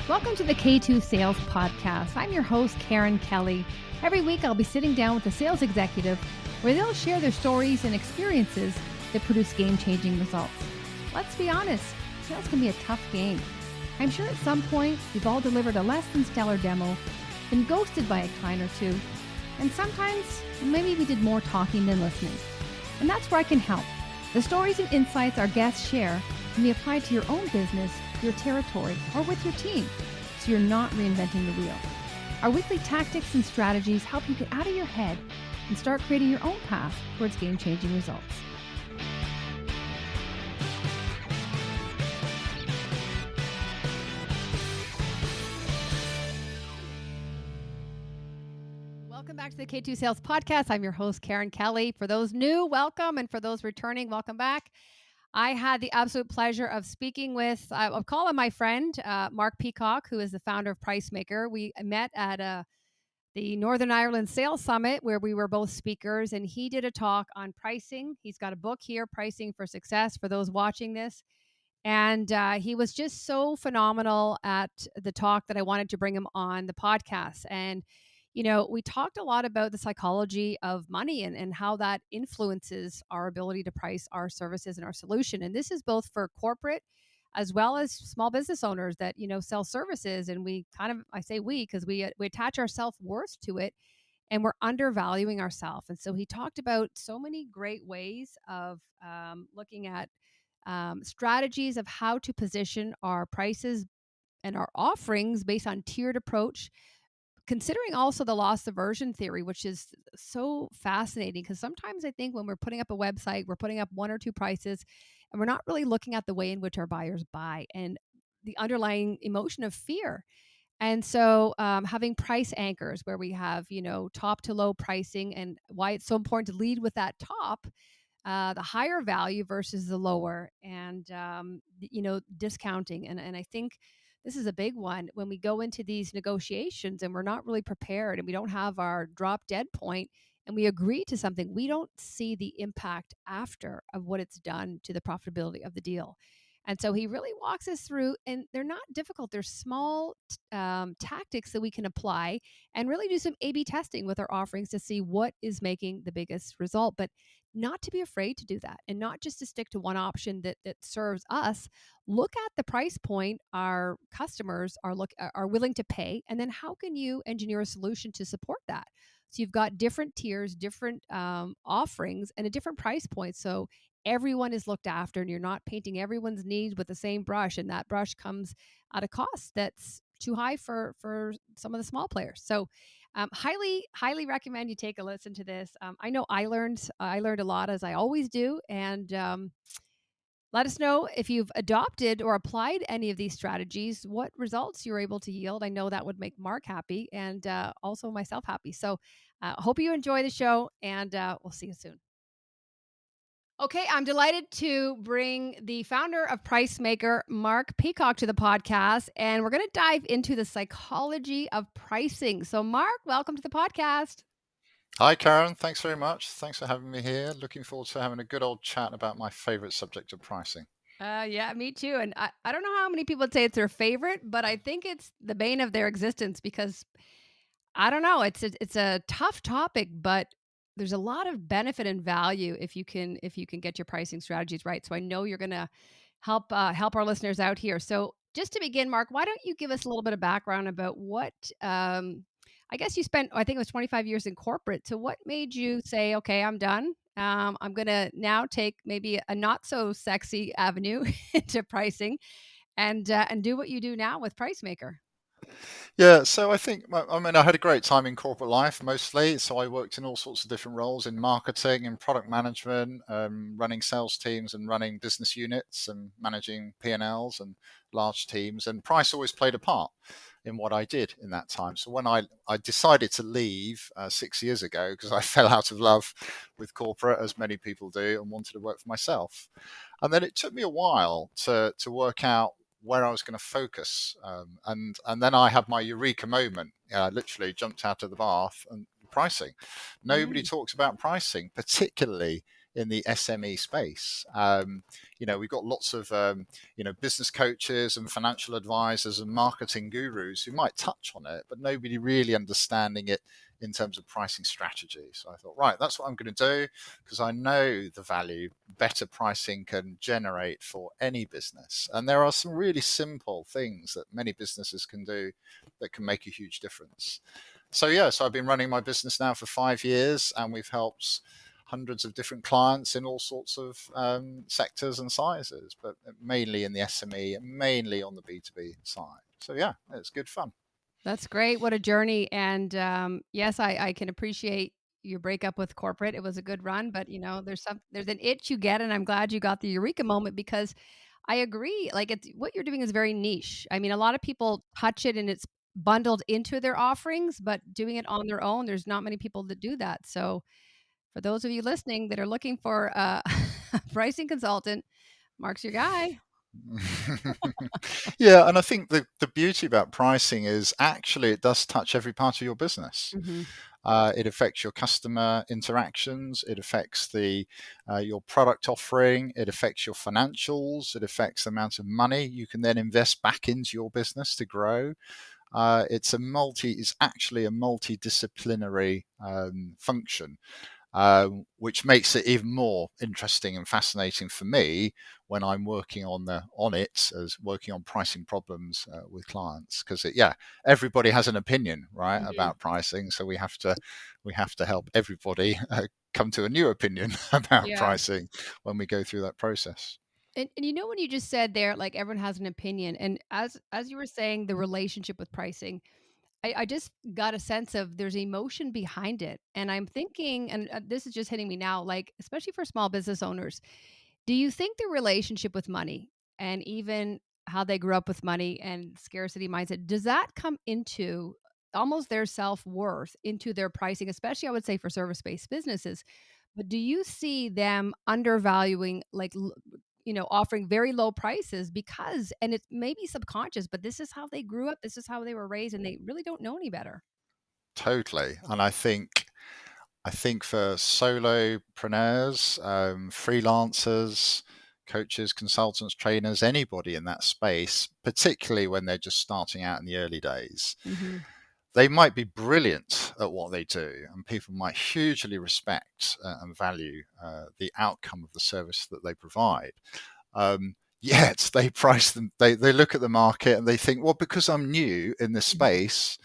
Welcome to the K2 Sales Podcast. I'm your host, Karen Kelly. Every week, I'll be sitting down with a sales executive where they'll share their stories and experiences that produce game-changing results. Let's be honest, sales can be a tough game. I'm sure at some point, we've all delivered a less than stellar demo, been ghosted by a client or two, and sometimes maybe we did more talking than listening. And that's where I can help. The stories and insights our guests share can be applied to your own business, your territory, or with your team, so you're not reinventing the wheel. Our weekly tactics and strategies help you get out of your head and start creating your own path towards game-changing results. Welcome back to the K2 Sales Podcast. I'm your host, Karen Kelly. For those new, welcome. And for those returning, welcome back. I had the absolute pleasure of speaking with, I'll call him my friend, Mark Peacock, who is the founder of Pricemaker. We met at the Northern Ireland Sales Summit, where we were both speakers, and he did a talk on pricing. He's got a book here, Pricing for Success, for those watching this. And he was just so phenomenal at the talk that I wanted to bring him on the podcast. And you know, we talked a lot about the psychology of money and how that influences our ability to price our services and our solution. And this is both for corporate as well as small business owners that, you know, sell services. And we kind of, I say we, because we attach our self-worth to it and we're undervaluing ourselves. And so he talked about so many great ways of looking at strategies of how to position our prices and our offerings based on tiered approach, considering also the loss aversion theory, which is so fascinating because sometimes I think when we're putting up a website, we're putting up one or two prices and we're not really looking at the way in which our buyers buy and the underlying emotion of fear. And so having price anchors where we have, you know, top to low pricing and why it's so important to lead with that top, the higher value versus the lower, and you know, discounting. And I think this is a big one when we go into these negotiations and we're not really prepared and we don't have our drop dead point and we agree to something, we don't see the impact after of what it's done to the profitability of the deal. And so he really walks us through, and they're not difficult. They're small tactics that we can apply and really do some A/B testing with our offerings to see what is making the biggest result. But not to be afraid to do that and not just to stick to one option that serves us. Look at the price point our customers are willing to pay, and then how can you engineer a solution to support that? So you've got different tiers, different offerings, and a different price point. So everyone is looked after and you're not painting everyone's needs with the same brush, and that brush comes at a cost that's too high for some of the small players. So highly recommend you take a listen to this. I know I learned a lot, as I always do, and let us know if you've adopted or applied any of these strategies, what results you're able to yield. I know that would make Mark happy and also myself happy. So hope you enjoy the show, and we'll see you soon. Okay, I'm delighted to bring the founder of Pricemaker, Mark Peacock, to the podcast, and we're going to dive into the psychology of pricing. So, Mark, welcome to the podcast. Hi, Karen. Thanks very much. Thanks for having me here. Looking forward to having a good old chat about my favorite subject of pricing. Yeah, me too. And I don't know how many people would say it's their favorite, but I think it's the bane of their existence because I don't know. It's a tough topic, but there's a lot of benefit and value if you can get your pricing strategies right. So I know you're going to help our listeners out here. So just to begin, Mark, why don't you give us a little bit of background about what I guess you spent, I think it was 25 years in corporate. So what made you say, okay, I'm done. I'm going to now take maybe a not so sexy avenue into pricing and do what you do now with Pricemaker. Yeah, so I had a great time in corporate life mostly. So I worked in all sorts of different roles in marketing and product management, running sales teams and running business units and managing P&Ls and large teams. And price always played a part in what I did in that time. So when I decided to leave 6 years ago, because I fell out of love with corporate, as many people do, and wanted to work for myself. And then it took me a while to work out where I was going to focus. And then I had my eureka moment. I literally jumped out of the bath and pricing. Nobody talks about pricing, particularly in the SME space. We've got lots of business coaches and financial advisors and marketing gurus who might touch on it, but nobody really understanding it in terms of pricing strategy. So I thought, right, that's what I'm going to do, because I know the value better pricing can generate for any business. And there are some really simple things that many businesses can do that can make a huge difference. So I've been running my business now for 5 years, and we've helped hundreds of different clients in all sorts of sectors and sizes, but mainly in the SME and mainly on the B2B side. So yeah, it's good fun. That's great. What a journey. And yes, I can appreciate your breakup with corporate. It was a good run, but there's an itch you get, and I'm glad you got the eureka moment because I agree. Like it's what you're doing is very niche. I mean, a lot of people touch it and it's bundled into their offerings, but doing it on their own, there's not many people that do that. So for those of you listening that are looking for a pricing consultant, Mark's your guy. Yeah, and I think the beauty about pricing is actually it does touch every part of your business. Hmm. It affects your customer interactions. It affects the your product offering. It affects your financials. It affects the amount of money you can then invest back into your business to grow. It's actually a multidisciplinary function, which makes it even more interesting and fascinating for me when I'm working on it as working on pricing problems with clients, because everybody has an opinion, right, Hmm. about pricing, so we have to help everybody come to a new opinion about Yeah. pricing when we go through that process. And when you just said there, like everyone has an opinion, and as you were saying, the relationship with pricing, I just got a sense of there's emotion behind it, and I'm thinking, and this is just hitting me now, like especially for small business owners, do you think the relationship with money and even how they grew up with money and scarcity mindset does that come into almost their self worth into their pricing, especially I would say for service based businesses? But do you see them undervaluing, like, offering very low prices because, and it's maybe subconscious, but this is how they grew up, this is how they were raised, and they really don't know any better? Totally. And I think for solopreneurs, freelancers, coaches, consultants, trainers, anybody in that space, particularly when they're just starting out in the early days, Mhm. they might be brilliant at what they do, and people might hugely respect and value the outcome of the service that they provide. Yet they price them, they look at the market and they think, well, because I'm new in this Mhm. space,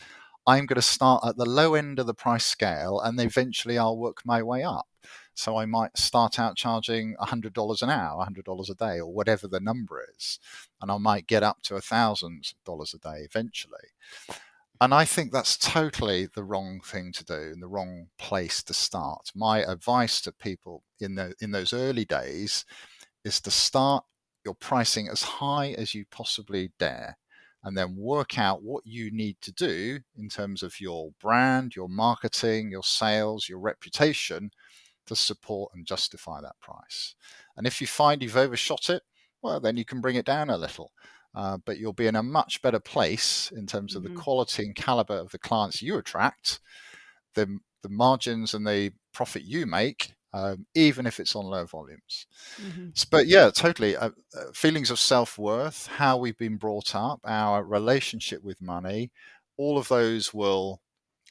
I'm going to start at the low end of the price scale and eventually I'll work my way up. So I might start out charging $100 an hour, $100 a day, or whatever the number is. And I might get up to $1,000 a day eventually. And I think that's totally the wrong thing to do and the wrong place to start. My advice to people in those early days is to start your pricing as high as you possibly dare, and then work out what you need to do in terms of your brand, your marketing, your sales, your reputation to support and justify that price. And if you find you've overshot it, well, then you can bring it down a little. But you'll be in a much better place in terms of the Mhm. quality and caliber of the clients you attract, the margins and the profit you make, even if it's on low volumes. Mhm. But yeah, totally. Feelings of self worth, how we've been brought up, our relationship with money, all of those will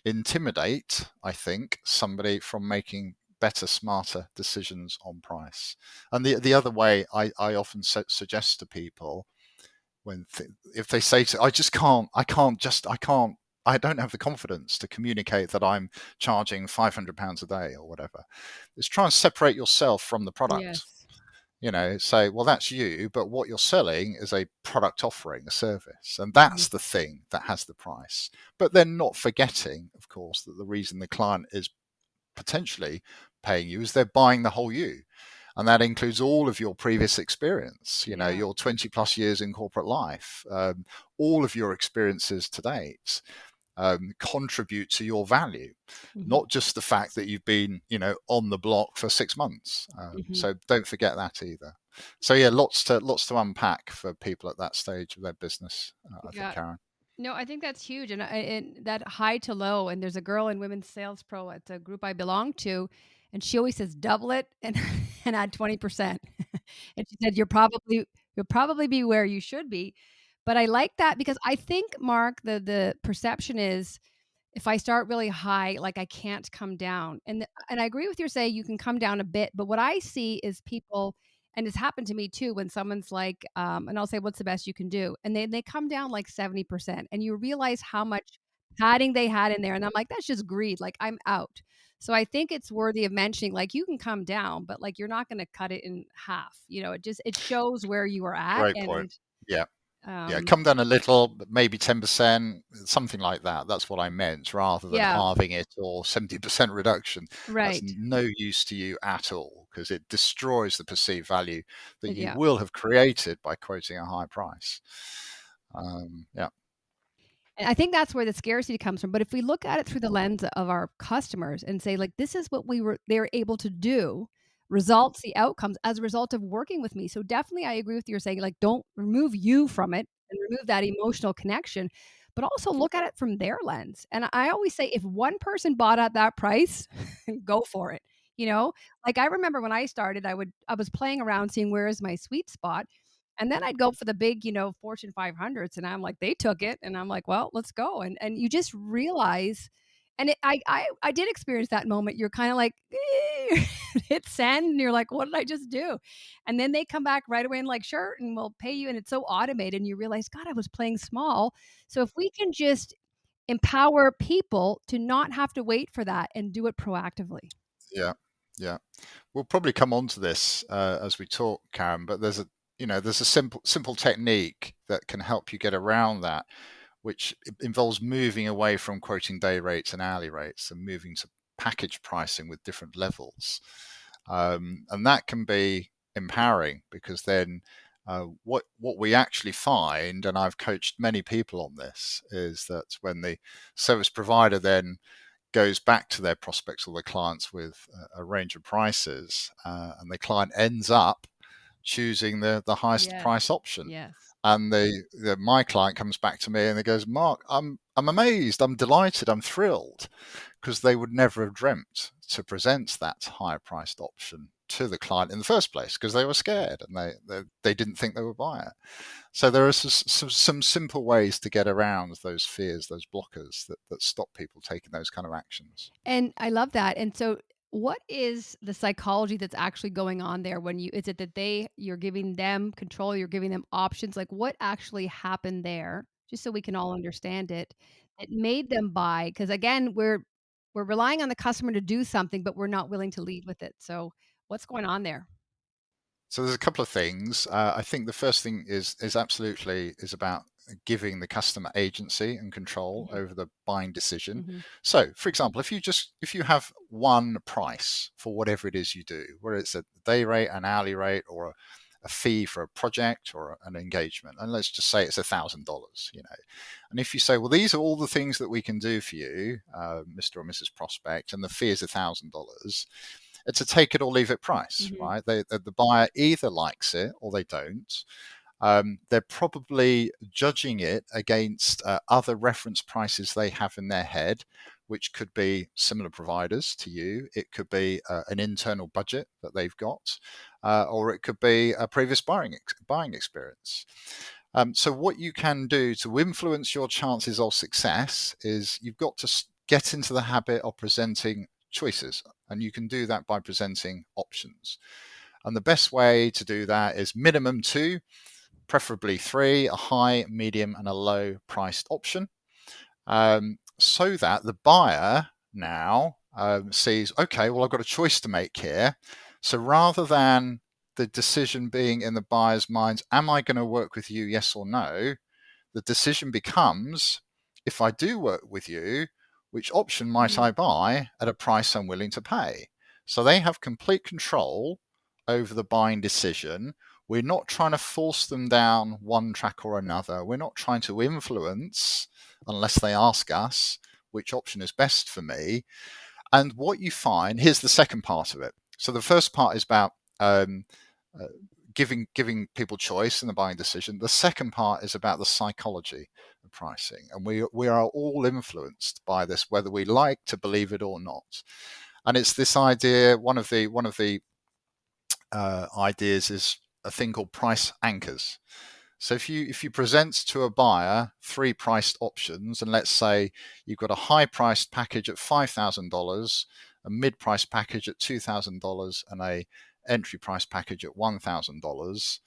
intimidate, I think, somebody from making better, smarter decisions on price. And the other way I often suggest to people if they say to, I don't have the confidence to communicate that I'm charging £500 a day or whatever, is try and separate yourself from the product. Yes. Say, well, that's you, but what you're selling is a product offering, a service. And Mhm. that's the thing that has the price. But then not forgetting, of course, that the reason the client is potentially paying you is they're buying the whole you. And that includes all of your previous experience, Yeah. your 20 plus years in corporate life, all of your experiences to date contribute to your value, Mhm. not just the fact that you've been, on the block for 6 months. Mhm. So don't forget that either. So yeah, lots to unpack for people at that stage of their business. I think, Yeah. Karen. No, I think that's huge, and that high to low. And there's a girl in Women's Sales Pro at the group I belong to. And she always says, "Double it and and add 20%." And she said, "You'll probably be where you should be." But I like that because I think, Mark, the perception is if I start really high, like, I can't come down, and I agree with you saying you can come down a bit, but what I see is people and it's happened to me too when someone's like, and I'll say, "What's the best you can do?" And they come down like 70%, and you realize how much padding they had in there, and I'm like, "That's just greed, like, I'm out." So I think it's worthy of mentioning, like, you can come down, but, like, you're not gonna cut it in half, it shows where you are at Great point. and, Yeah. Yeah, um come down a little, but maybe 10%, something like that. That's what I meant, rather than yeah, halving it or 70% reduction. That's right. no use to you at all because it destroys the perceived value that you Yeah. will have created by quoting a high price. Yeah, And I think that's where the scarcity comes from, but if we look at it through the lens of our customers and say, like, "This is what they were able to do, results, the outcomes as a result of working with me." So, definitely, I agree with you saying, like, don't remove you from it and remove that emotional connection, but also look at it from their lens, and I always say, if one person bought at that price, go for it, you know? Like, I remember when I started, I was playing around seeing where is my sweet spot, and then I'd go for the big, Fortune 500s, and I'm like, they took it, and I'm like, well, let's go. And you just realize, and I did experience that moment. You're kind of like, hit send, and you're like, what did I just do? And then they come back right away and like, sure, and we'll pay you, and it's so automated, and you realize, God, I was playing small. So if we can just empower people to not have to wait for that and do it proactively. yeah, yeah. We'll probably come on to this as we talk, Karen, but there's a simple technique that can help you get around that, which involves moving away from quoting day rates and hourly rates and moving to package pricing with different levels. And that can be empowering because then what we actually find, and I've coached many people on this, is that when the service provider then goes back to their prospects or their clients with a range of prices, and the client ends up choosing the highest Yes. price option. Yes. And my client comes back to me and he goes, Mark, I'm amazed, I'm delighted, I'm thrilled, because they would never have dreamt to present that higher priced option to the client in the first place because they were scared and they didn't think they would buy it. So there are some simple ways to get around those fears, those blockers that stop people taking those kind of actions. And I love that. And so what is the psychology that's actually going on there when is it that you're giving them control, you're giving them options? Like what actually happened there? Just so we can all understand it. It made them buy because again, we're relying on the customer to do something, but we're not willing to lead with it. So what's going on there? So there's a couple of things. I think the first thing is absolutely is about giving the customer agency and control Mhm, over the buying decision. mhm, So, for example, if you have one price for whatever it is you do, whether it's a day rate, an hourly rate, or a fee for a project or an engagement, and let's just say it's $1,000, and if you say, well, these are all the things that we can do for you, Mr. or Mrs. Prospect, and the fee is $1,000, it's a take it or leave it price, mhm. right? The buyer either likes it or they don't. They're probably judging it against other reference prices they have in their head, which could be similar providers to you. It could be an internal budget that they've got, or it could be a previous buying experience. So, what you can do to influence your chances of success is you've got to get into the habit of presenting choices, and you can do that by presenting options. And the best way to do that is minimum two, preferably three, a high, medium, and a low priced option, so that the buyer now sees, okay, well, I've got a choice to make here. So rather than the decision being in the buyer's minds, am I going to work with you, yes or no? The decision becomes, if I do work with you, which option might Mhm. I buy at a price I'm willing to pay? So they have complete control over the buying decision. We're not trying to force them down one track or another. We're not trying to influence, unless they ask us, which option is best for me. And what you find, here's the second part of it. So the first part is about um, uh, giving people choice in the buying decision. The second part is about the psychology of pricing, and we are all influenced by this, whether we like to believe it or not. And it's this idea. One of the ideas is a thing called price anchors. So if you present to a buyer 3 priced options, and let's say you've got a high priced package at $5,000, a mid priced package at $2,000, and a entry price package at $1,000,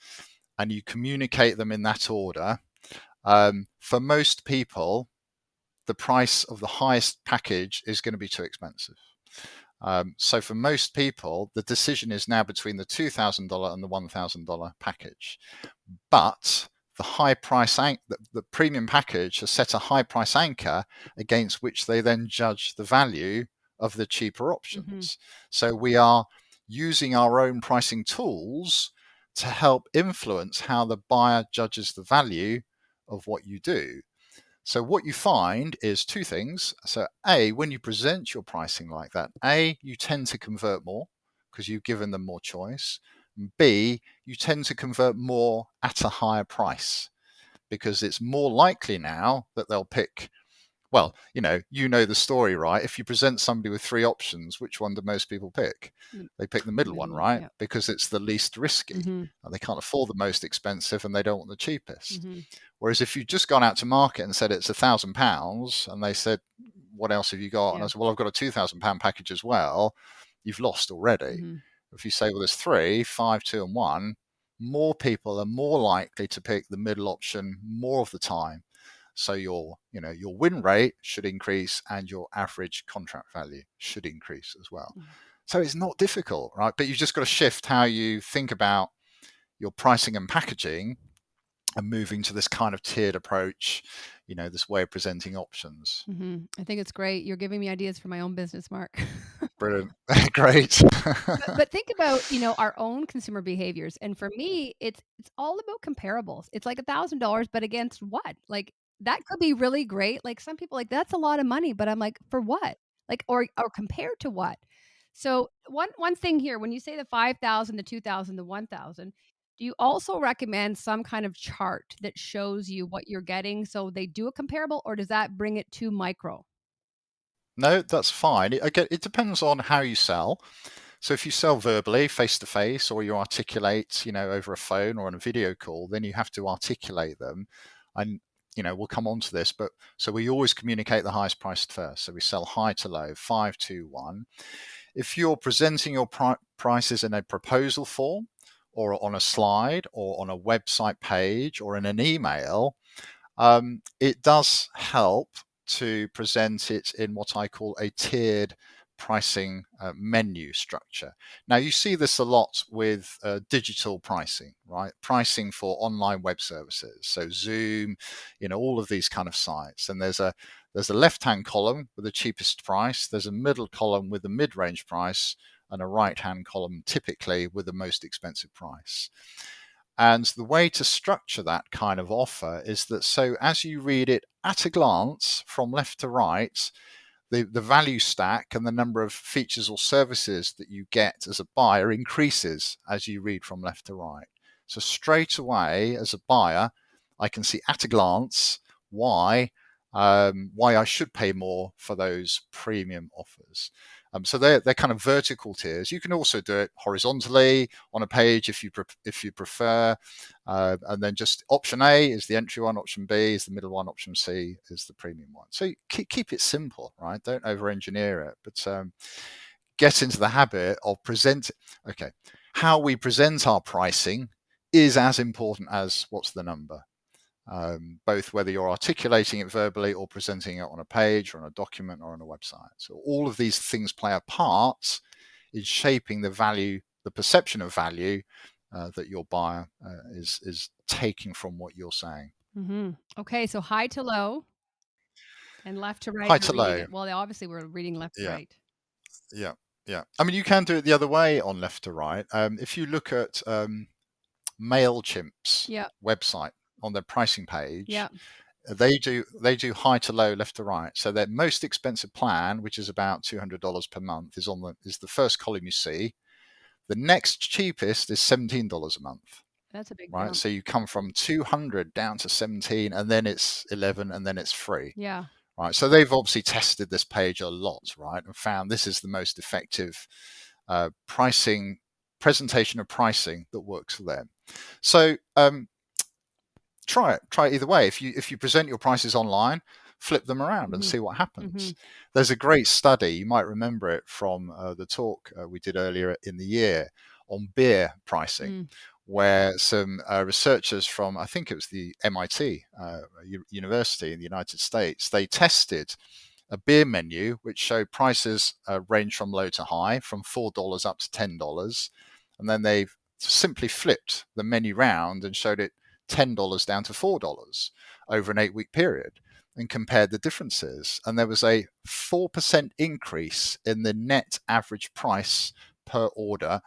and you communicate them in that order, for most people, the price of the highest package is going to be too expensive. So for most people, the decision is now between the $2,000 and the $1,000 package. But the high price, the premium package has set a high price anchor against which they then judge the value of the cheaper options. So we are using our own pricing tools to help influence how the buyer judges the value of what you do. So what you find is two things. So A, when you present your pricing like that, A, you tend to convert more because you've given them more choice. B, you tend to convert more at a higher price because it's more likely now that they'll pick. Well, you know the story, right? If you present somebody with 3 options, which one do most people pick? They pick the middle one, right? Yeah. Because it's the least risky. And they can't afford the most expensive and they don't want the cheapest. Whereas if you'd just gone out to market and said it's £1,000, and they said, what else have you got? And I said, well, I've got a £2,000 package as well. You've lost already. If you say, well, there's 3, 5, 2, and 1, more people are more likely to pick the middle option more of the time. So your win rate should increase and your average contract value should increase as well. So it's not difficult, right? But you've just got to shift how you think about your pricing and packaging and moving to this kind of tiered approach, this way of presenting options. I think it's great. You're giving me ideas for my own business, Mark. Brilliant. Great. But think about, our own consumer behaviors. And for me, it's all about comparables. It's like $1,000, but against what? Like that could be really great. Like some people like that's a lot of money, but I'm like, for what? Like or compared to what? So one thing here, when you say the 5,000, the 2,000, the 1,000, do you also recommend some kind of chart that shows you what you're getting so they do a comparable, or does that bring it too micro? No, that's fine. It depends on how you sell. So if you sell verbally, face to face, or you articulate, over a phone or on a video call, then you have to articulate them. And, we'll come on to this, but so we always communicate the highest price first. So we sell high to low, 5, 2, 1. If you're presenting your prices in a proposal form or on a slide or on a website page or in an email, it does help to present it in what I call a tiered pricing menu structure. Now, you see this a lot with digital pricing, right? Pricing for online web services, so Zoom, all of these kind of sites. And there's a left-hand column with the cheapest price. There's a middle column with the mid-range price, and a right-hand column typically with the most expensive price. And the way to structure that kind of offer is that so as you read it at a glance from left to right, the value stack and the number of features or services that you get as a buyer increases as you read from left to right. So straight away, as a buyer, I can see at a glance why I should pay more for those premium offers. So they're kind of vertical tiers. You can also do it horizontally on a page if you prefer, and then just option A is the entry one, option B is the middle one, option C is the premium one. So keep it simple, right? Don't over-engineer it, but get into the habit of Okay, how we present our pricing is as important as what's the number. Both whether you're articulating it verbally or presenting it on a page or on a document or on a website. So all of these things play a part in shaping the value, the perception of value that your buyer is taking from what you're saying. Okay, so high to low and left to right, High you're to reading low. it. Well, obviously we're reading left to Yeah, right. yeah, yeah. I mean, you can do it the other way on left to right. If you look at MailChimp's Yeah, website on their pricing yeah, page, they do high to low, left to right. So their most expensive plan, which is about $200 per month, is the first column you see. The next cheapest is $17 a month, that's a big right? jump. So you come from 200 down to 17, and then it's 11, and then it's free, Yeah. right? So they've obviously tested this page a lot, right, and found this is the most effective presentation of pricing that works for them. So try it either way. If you present your prices online, flip them around and Mm-hmm. see what Mm-hmm. happens. There's a great study, you might remember it from the talk we did earlier in the year on beer pricing, Mm. where some researchers from, I think it was the MIT University in the United States, they tested a beer menu which showed prices range from low to high, from $4 up to $10. And then they simply flipped the menu round and showed it $10 down to $4 over an 8-week period and compared the differences. And there was a 4% increase in the net average price per order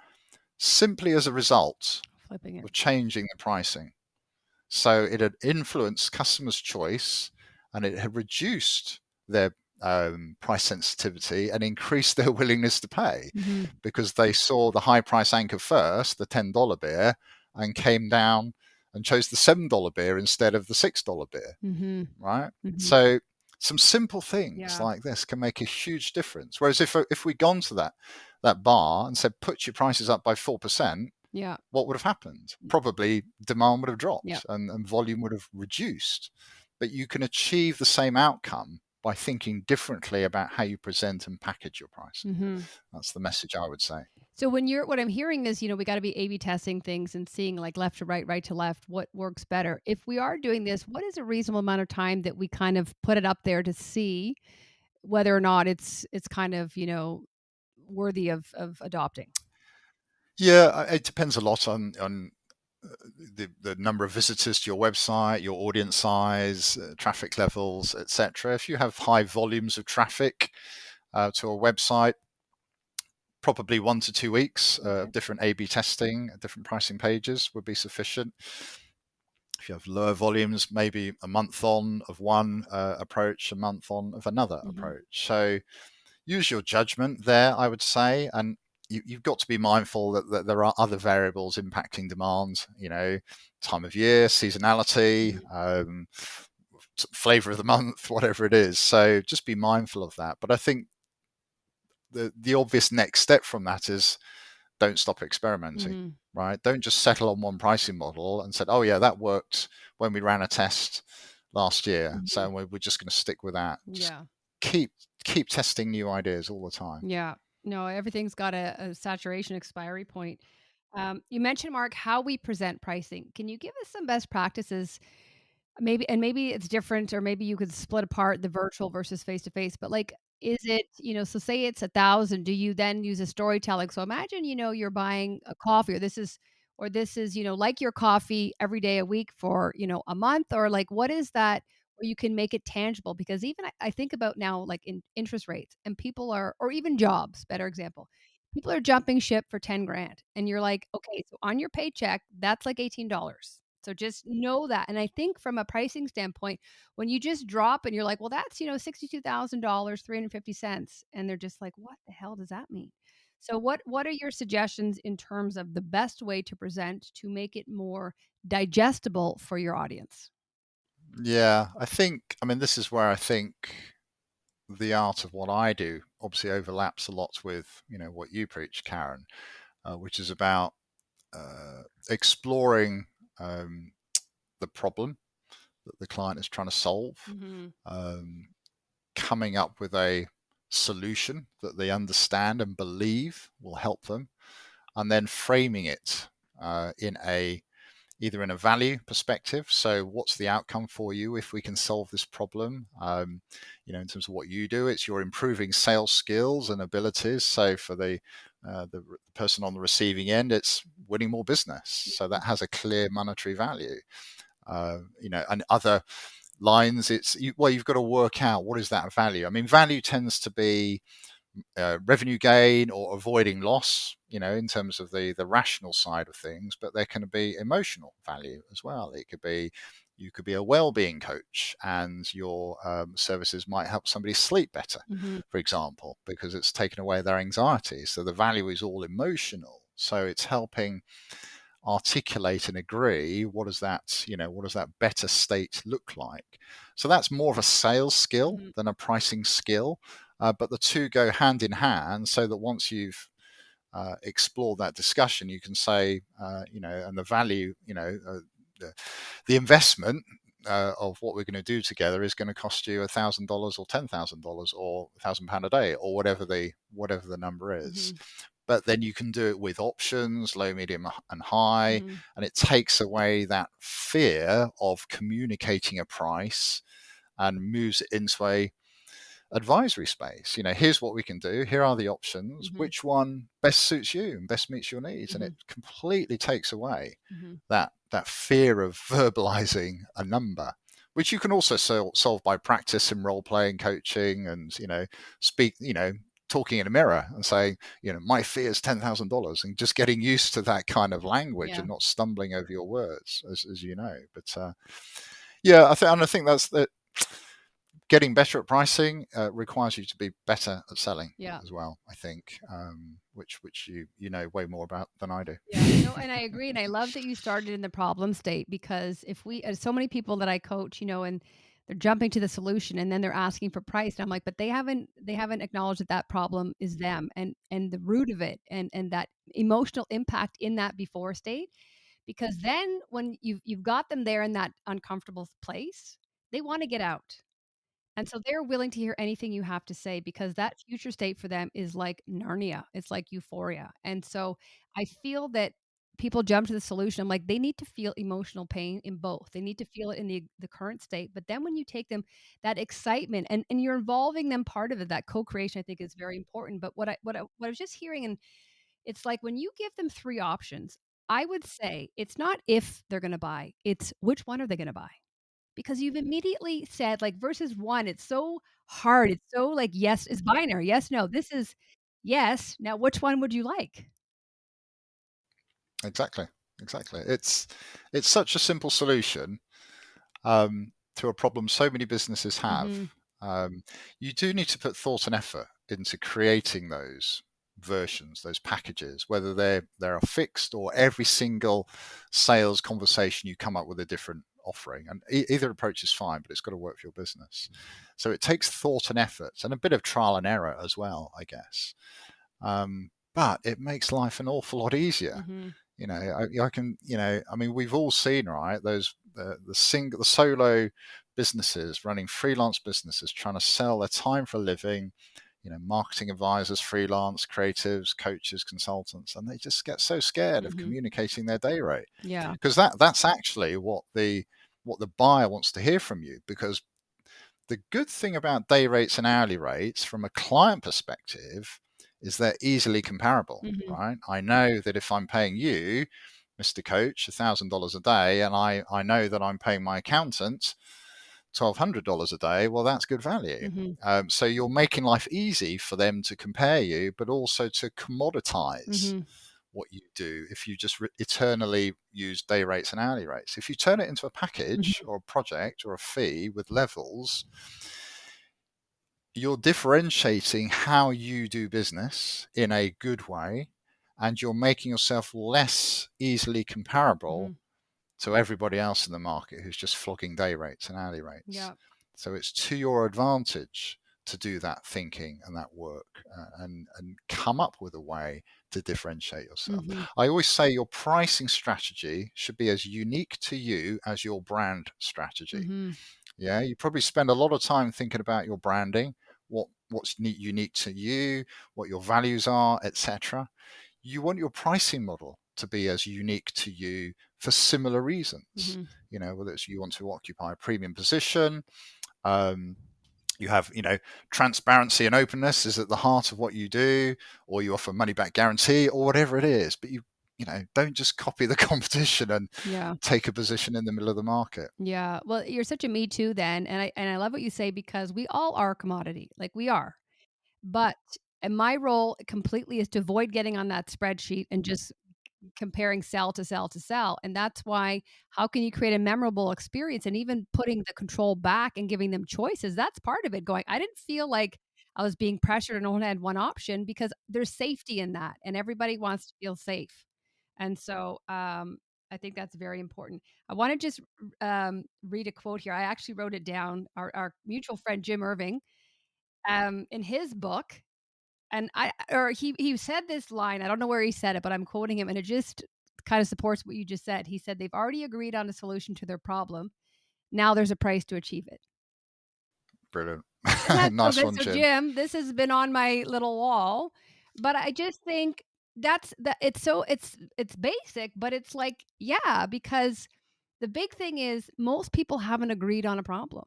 simply as a result Flipping it. of changing the pricing. So it had influenced customers' choice and it had reduced their price sensitivity and increased their willingness to pay Mm-hmm. because they saw the high price anchor first, the $10 beer, and came down and chose the $7 beer instead of the $6 beer, Mm-hmm. right? Mm-hmm. So some simple things Yeah. like this can make a huge difference. Whereas if we'd gone to that bar and said, put your prices up by 4%, Yeah. what would have happened? Probably demand would have Yeah. dropped and volume would have reduced. But you can achieve the same outcome by thinking differently about how you present and package your pricing. Mm-hmm. That's the message I would say. So what I'm hearing is, we got to be A/B testing things and seeing like left to right, right to left, what works better. If we are doing this, what is a reasonable amount of time that we kind of put it up there to see whether or not it's kind of, worthy of adopting? Yeah, it depends a lot on the number of visitors to your website, your audience size, traffic levels, etc. If you have high volumes of traffic to a website, probably 1 to 2 weeks Okay. of different A/B testing, different pricing pages would be sufficient. If you have lower volumes, maybe a month on of one approach, a month on of another Mm-hmm. approach. So use your judgment there, I would say, and you've got to be mindful that there are other variables impacting demand. Time of year, seasonality, flavor of the month, whatever it is. So just be mindful of that. But I think the obvious next step from that is don't stop experimenting, Mm-hmm. right? Don't just settle on one pricing model and said, oh yeah, that worked when we ran a test last year, Mm-hmm. so we're just going to stick with that. Just Yeah. keep testing new ideas all the time. Yeah. No, everything's got a saturation expiry point. You mentioned, Mark, how we present pricing. Can you give us some best practices? Maybe it's different, or maybe you could split apart the virtual versus face to face. But like, is it, so say it's 1,000, do you then use a storytelling? So imagine, you're buying a coffee, or this is, like your coffee every day a week for, a month, or like, what is that where you can make it tangible? Because even I think about now, like in interest rates, and people are, or even jobs, better example, people are jumping ship for 10 grand. And you're like, okay, so on your paycheck, that's like $18. So just know that. And I think from a pricing standpoint, when you just drop and you're like, well, that's, $62,000, 350 cents. And they're just like, what the hell does that mean? So what are your suggestions in terms of the best way to present to make it more digestible for your audience? Yeah, I mean, this is where I think the art of what I do obviously overlaps a lot with what you preach, Karen, which is about exploring um, the problem that the client is trying to solve, Mm-hmm. um, coming up with a solution that they understand and believe will help them, and then framing it in a either in a value perspective. So, what's the outcome for you if we can solve this problem? In terms of what you do, it's you're improving sales skills and abilities. So, for the person on the receiving end, it's winning more business. So that has a clear monetary value. And other lines, you've got to work out what is that value. I mean, value tends to be revenue gain or avoiding loss, in terms of the rational side of things, but there can be emotional value as well. You could be a well-being coach, and your services might help somebody sleep better, Mm-hmm. for example, because it's taken away their anxiety. So the value is all emotional. So it's helping articulate and agree what does that better state look like. So that's more of a sales skill Mhm. than a pricing skill, but the two go hand in hand, so that once you've explored that discussion, you can say, and the value, the, the investment of what we're going to do together is going to cost you $1,000 or $10,000 or £1,000 a day, or whatever the number is. Mhm. But then you can do it with options, low, medium, and high, Mhm. and it takes away that fear of communicating a price and moves it into a advisory space. Here's what we can do. Here are the options. Mhm. Which one best suits you and best meets your needs? And it Mhm. completely takes away Mhm. that fear of verbalizing a number, which you can also solve by practice and role playing, coaching, and speak. Talking in a mirror and saying, my fear is $10,000, and just getting used to that kind of language Yeah. and not stumbling over your words, as you know. But yeah, I think that's that. Getting better at pricing requires you to be better at selling Yeah. as well. I think, which you know way more about than I do. Yeah. No, and I agree. And I love that you started in the problem state because if we, so many people that I coach, and they're jumping to the solution and then they're asking for price. And I'm like, but they haven't acknowledged that that problem is them and the root of it and that emotional impact in that before state. Because then when you've got them there in that uncomfortable place, they want to get out. And so they're willing to hear anything you have to say because that future state for them is like Narnia. It's like euphoria. And so I feel that people jump to the solution. I'm like, they need to feel emotional pain in both. They need to feel it in the current state. But then when you take them that excitement and you're involving them part of it, that co-creation I think is very important. But what I was just hearing, and it's like when you give them three options, I would say it's not if they're gonna buy, it's which one are they gonna buy? Because you've immediately said, like, versus 1, it's so hard, it's so, like, yes, it's binary, yes, no, this is yes, now which one would you like? Exactly, exactly. It's such a simple solution to a problem so many businesses have. Mhm, Um, you do need to put thought and effort into creating those versions, those packages, whether they are fixed or every single sales conversation you come up with a different offering. And either approach is fine, but it's got to work for your business. So it takes thought and effort and a bit of trial and error as well, I guess. But it makes life an awful lot easier. mhm, I can, I mean, we've all seen, right? The solo businesses running freelance businesses trying to sell their time for a living, marketing advisors, freelance creatives, coaches, consultants, and they just get so scared of mhm, communicating their day rate, yeah, because that's actually what the buyer wants to hear from you. Because the good thing about day rates and hourly rates from a client perspective is they're easily comparable, mhm, right? I know that if I'm paying you, Mr. Coach, $1,000 a day, and I know that I'm paying my accountant $1,200 a day, well, that's good value. mhm, So you're making life easy for them to compare you, but also to commoditize mhm, what you do if you just eternally use day rates and hourly rates. If you turn it into a package mhm, or a project or a fee with levels, you're differentiating how you do business in a good way, and you're making yourself less easily comparable mhm, to everybody else in the market who's just flogging day rates and hourly rates. yeah, So it's to your advantage to do that thinking and that work, and come up with a way to differentiate yourself. mhm, I always say your pricing strategy should be as unique to you as your brand strategy. mhm, Yeah, you probably spend a lot of time thinking about your branding, what's unique to you, what your values are, etc. You want your pricing model to be as unique to you for similar reasons. mhm, Whether it's you want to occupy a premium position, um, you have, transparency and openness is at the heart of what you do, or you offer money back guarantee, or whatever it is. But don't just copy the competition and yeah, take a position in the middle of the market. yeah, well, you're such a me too then, and I love what you say because we all are a commodity, like, we are, but and my role completely is to avoid getting on that spreadsheet and just comparing cell to cell to cell. And that's why how can you create a memorable experience and even putting the control back and giving them choices? That's part of it. Going, I didn't feel like I was being pressured and only had one option because there's safety in that. And everybody wants to feel safe. And so, I think that's very important. I wanna just, read a quote here. I actually wrote it down. Our mutual friend, Jim Irving, in his book, and he said this line, I don't know where he said it, but I'm quoting him, and it just kinda supports what you just said. He said, "They've already agreed on a solution to their problem. Now there's a price to achieve it." Brilliant. Isn't that so Nice good? one, So, Jim. Jim, this has been on my little wall, but I just think that it's basic, but it's like, yeah, because the big thing is most people haven't agreed on a problem.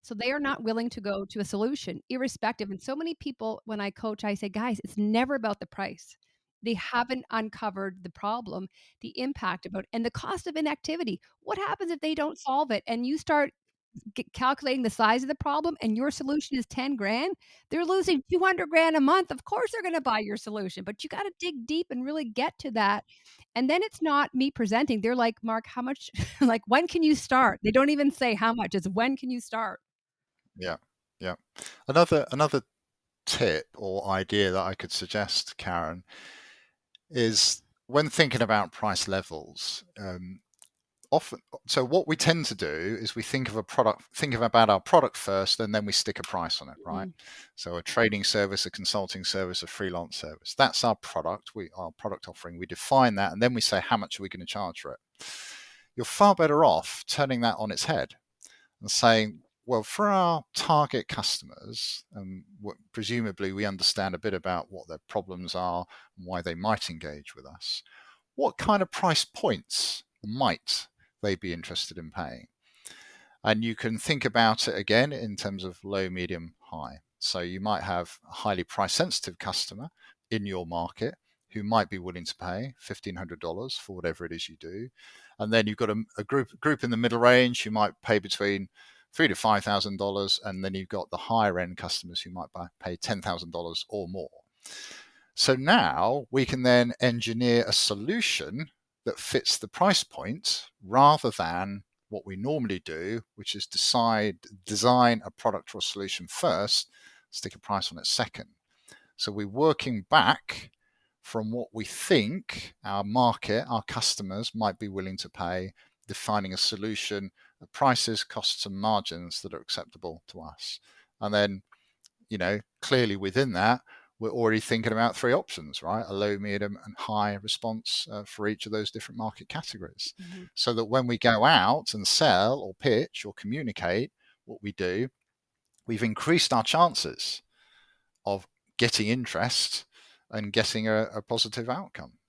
So they are not willing to go to a solution irrespective. And so many people, when I coach, I say, guys, it's never about the price. They haven't uncovered the problem, the impact about, and the cost of inactivity. What happens if they don't solve it and you start calculating the size of the problem and your solution is 10 grand, they're losing 200 grand a month. Of course, they're going to buy your solution, but you got to dig deep and really get to that. And then it's not me presenting. They're like, Mark, how much, like, when can you start? They don't even say how much, it's when can you start? Yeah. Yeah. Another tip or idea that I could suggest, Karen, is when thinking about price levels, often, so what we tend to do is we think about our product first, and then we stick a price on it, right? Mhm. So a trading service, a consulting service, a freelance service, that's our product, our product offering. We define that, and then we say how much are we going to charge for it. You're far better off turning that on its head and saying, well, for our target customers, presumably we understand a bit about what their problems are and why they might engage with us. What kind of price points might they be interested in paying? And you can think about it again in terms of low, medium, high. So you might have a highly price sensitive customer in your market who might be willing to pay $1,500 for whatever it is you do. And then you've got a group in the middle range who might pay between $3,000 to $5,000, and then you've got the higher end customers who might pay $10,000 or more. So now we can then engineer a solution that fits the price point rather than what we normally do, which is design a product or a solution first, stick a price on it second. So we're working back from what we think our market, our customers might be willing to pay, defining a solution at prices, costs, and margins that are acceptable to us. And then, clearly within that, we're already thinking about three options, right? A low, medium, and high response for each of those different market categories. Mhm. So that when we go out and sell or pitch or communicate what we do, we've increased our chances of getting interest and getting a positive outcome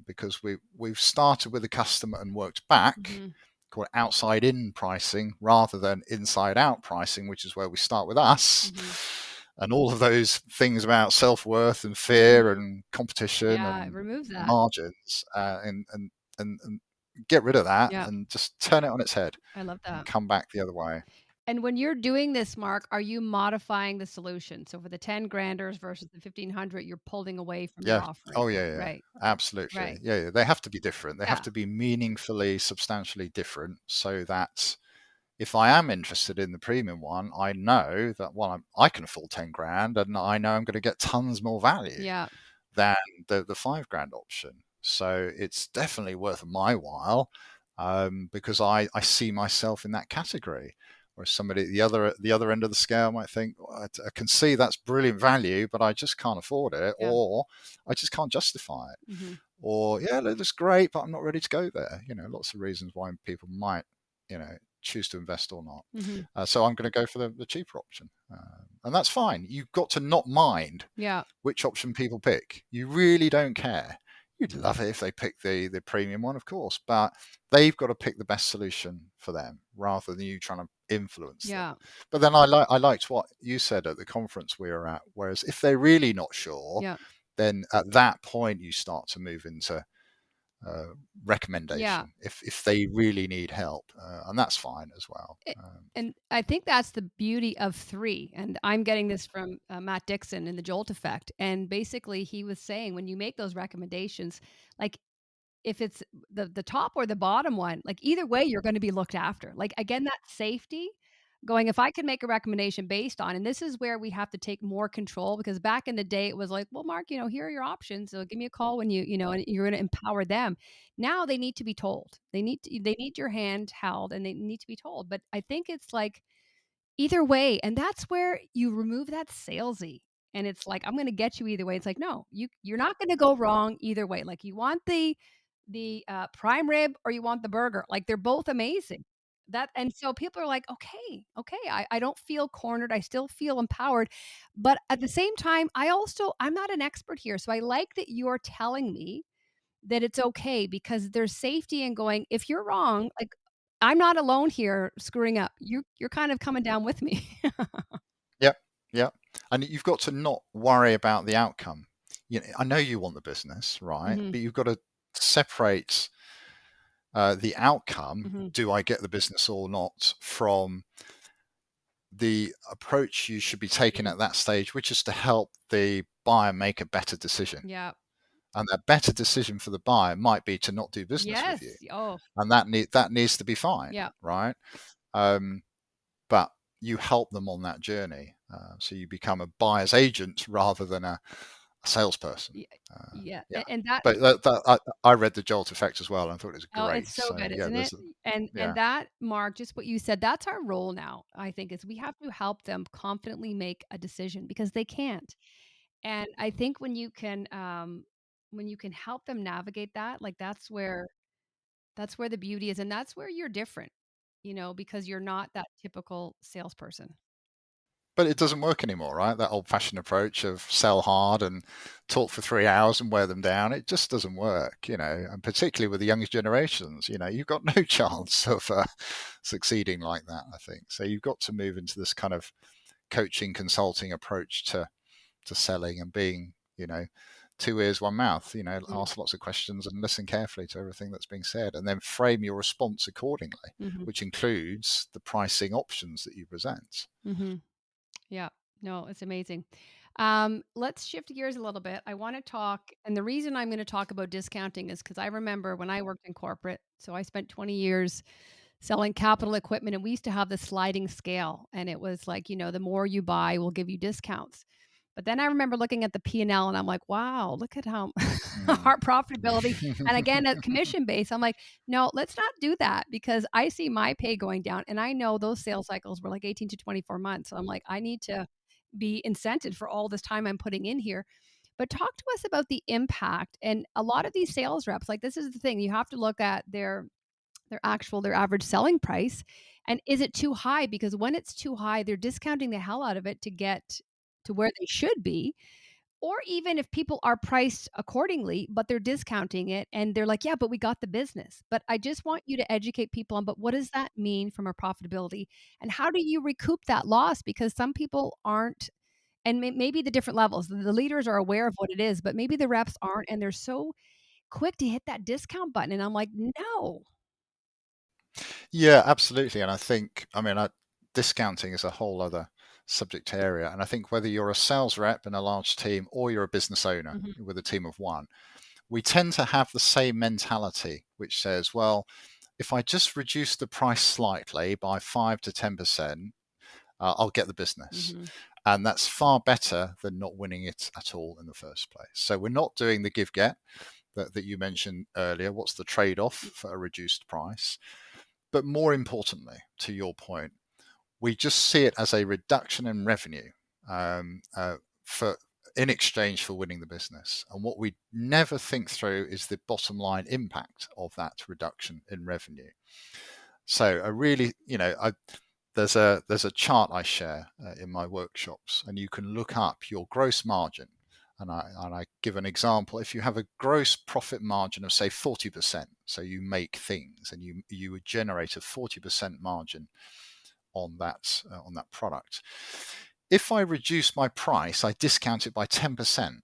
because we've started with the customer and worked back, Mhm. called outside in pricing rather than inside out pricing, which is where we start with us. Mhm. And all of those things about self-worth and Mhm. fear and competition Yeah, it and removes that. margins and get rid of that Yeah, and just turn it on its head I love and that. come back the other way. And when you're doing this, Mark, are you modifying the solution? So for the 10 granders versus the 1,500, you're pulling away from your Yeah. offering. Oh, yeah, yeah. Right. Absolutely. Right. Yeah, yeah. They have to be different. They have Yeah. to be meaningfully, substantially different so that if I am interested in the premium one, I know that, well, I can afford 10 grand and I know I'm going to get tons more value Yeah. than the 5 grand option. So it's definitely worth my while because I see myself in that category. Whereas somebody at the other end of the scale might think, well, I can see that's brilliant value, but I just can't afford it, Yeah. or I just can't justify it, Mhm. or yeah, that looks great, but I'm not ready to go there. Lots of reasons why people might, choose to invest or not. Mhm. So I'm going to go for the cheaper option, and that's fine. You've got to not mind Yeah. which option people pick. You really don't care. You'd love it if they pick the premium one, of course, but they've got to pick the best solution for them rather than you trying to influence them. Yeah. But then I liked what you said at the conference we were at. Whereas if they're really not sure, Yeah. then at that point you start to move into uh, Yeah. recommendation if they really need help, and that's fine as well. It, and I think that's the beauty of 3, and I'm getting this from, Matt Dixon in The Jolt Effect, and basically he was saying when you make those recommendations, like, if it's the top or the bottom one, like, either way, you're gonna be looked after. Like, again, that safety, going, if I could make a recommendation based on, and this is where we have to take more control, because back in the day it was like, well, Mark, here are your options. So give me a call when and you're going to empower them. Now they need to be told. They need your hand held and they need to be told. But I think it's like either way, and that's where you remove that salesy, and it's like, "I'm gonna get you either way." It's like, "No, you're not gonna go wrong either way." Like, you want the prime rib or you want the burger, like, they're both amazing. And so people are like, "Okay, okay, I don't feel cornered, I still feel empowered." But at the same time, I'm not an expert here, so I like that you're telling me that it's okay because there's safety in going, "If you're wrong, like, I'm not alone here screwing up. You're kind of coming down with me." Yep, yep. And you've got to not worry about the outcome. I know you want the business, right? Mhm, But you've got to separate the outcome, mhm. do I get the business or not, from the approach you should be taking Mm. at that stage, which is to help the buyer make a better decision. Yeah. And that better decision for the buyer might be to not do business with you, Yes. Oh, and that needs to be fine, yeah. right? Um, but you help them on that journey, so you become a buyer's agent rather than a salesperson. Yeah, yeah, Yeah, and that but I read the Jolt Effect as well and thought it was oh, it's great. so So good, yeah, isn't it? there's And yeah. that, Mark, just what you said, that's our role now, I think, is we have to help them confidently make a decision because they can't. And I think when you can help them navigate that, like, that's where the beauty is, and that's where you're different, because you're not that typical salesperson. But it doesn't work anymore, right? That old-fashioned approach of sell hard and talk for 3 hours and wear them down, it just doesn't work, and particularly with the youngest generations, you've got no chance of succeeding like that, I think. So you've got to move into this kind of coaching, consulting approach to selling and being, two ears, one mouth, Mhm, ask lots of questions and listen carefully to everything that's being said, and then frame your response accordingly, mhm, which includes the pricing options that you present. mhm. Yeah. No, it's amazing. Let's shift gears a little bit. I want to talk, and the reason I'm going to talk about discounting is because I remember when I worked in corporate. So I spent 20 years selling capital equipment, and we used to have the sliding scale, and it was like, the more you buy, we'll give you discounts. But then I remember looking at the P&L and I'm like, wow, look at how Mm. our profitability. And again, at commission base, I'm like, no, let's not do that because I see my pay going down. And I know those sales cycles were like 18 to 24 months. So I'm like, I need to be incented for all this time I'm putting in here. But talk to us about the impact. And a lot of these sales reps, like, this is the thing, you have to look at their average selling price, and is it too high? Because when it's too high, they're discounting the hell out of it to get to where they should be. Or even if people are priced accordingly, but they're discounting it and they're like, "Yeah, but we got the business." But I just want you to educate people on, but what does that mean from a profitability? And how do you recoup that loss? Because some people aren't, and maybe the different levels, the leaders are aware of what it is, but maybe the reps aren't, and they're so quick to hit that discount button. And I'm like, "No." Yeah, absolutely. And discounting is a whole other subject area. And I think whether you're a sales rep in a large team or you're a business owner Mhm, with a team of one, we tend to have the same mentality, which says, well, if I just reduce the price slightly by 5 to 10%, I'll get the business. mhm, And that's far better than not winning it at all in the first place. So we're not doing the give get that you mentioned earlier. What's the trade off for a reduced price? But more importantly, to your point, we just see it as a reduction in revenue for in exchange for winning the business. And what we never think through is the bottom line impact of that reduction in revenue. So I really, there's a chart I share in my workshops, and you can look up your gross margin. And I give an example. If you have a gross profit margin of say 40%, so you make things and you would generate a 40% margin on that product. If I reduce my price, I discount it by 10%.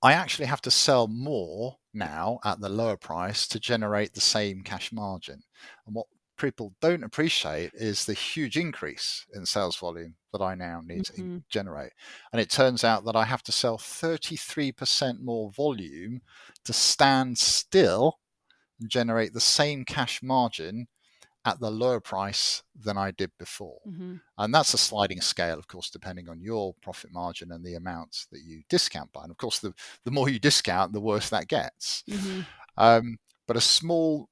I actually have to sell more now at the lower price to generate the same cash margin. And what people don't appreciate is the huge increase in sales volume that I now need to mhm. generate. And it turns out that I have to sell 33% more volume to stand still and generate the same cash margin at the lower price than I did before. Mm-hmm. And that's a sliding scale, of course, depending on your profit margin and the amount that you discount by. And of course, the more you discount, the worse that gets. Mm-hmm. But a small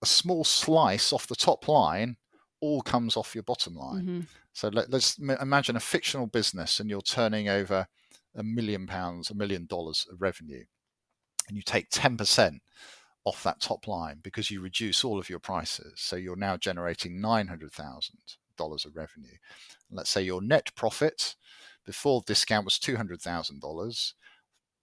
slice off the top line all comes off your bottom line. Mm-hmm. So let's imagine a fictional business and you're turning over £1 million, $1 million of revenue, and you take 10% off that top line because you reduce all of your prices. So you're now generating $900,000 of revenue. Let's say your net profit before discount was $200,000.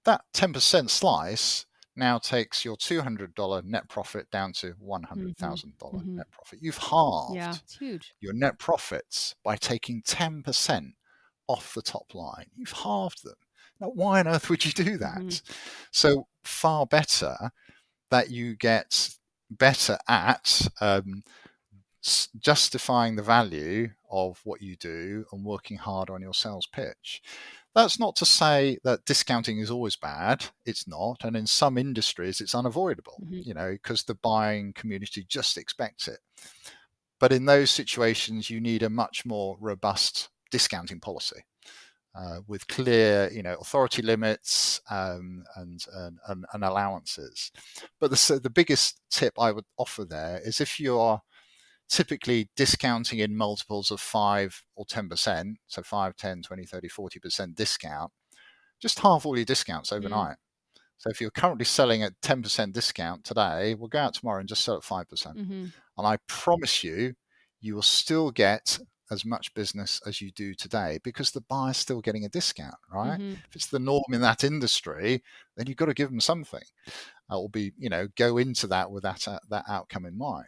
That 10% slice now takes your $200 net profit down to Mm-hmm. $100,000 Mm-hmm. net profit. You've Yeah, halved it's huge. your net profits by taking 10% off the top line. You've halved them. Now, why on earth would you do Mm-hmm. that? So far better that you get better at justifying the value of what you do and working hard on your sales pitch. That's not to say that discounting is always bad. It's not. And in some industries, it's unavoidable, Mm-hmm. because the buying community just expects it. But in those situations, you need a much more robust discounting policy. With clear, authority limits and allowances. But the biggest tip I would offer there is if you are typically discounting in multiples of 5 or 10%, so 5, 10, 20, 30, 40% discount, just halve all your discounts overnight. So if you're currently selling at 10% discount today, we'll go out tomorrow and just sell at 5%. Mm-hmm. And I promise you, you will still get as much business as you do today because the buyer's still getting a discount, right? Mm-hmm. If it's the norm in that industry, then you've got to give them something. Or go into that with that outcome in mind.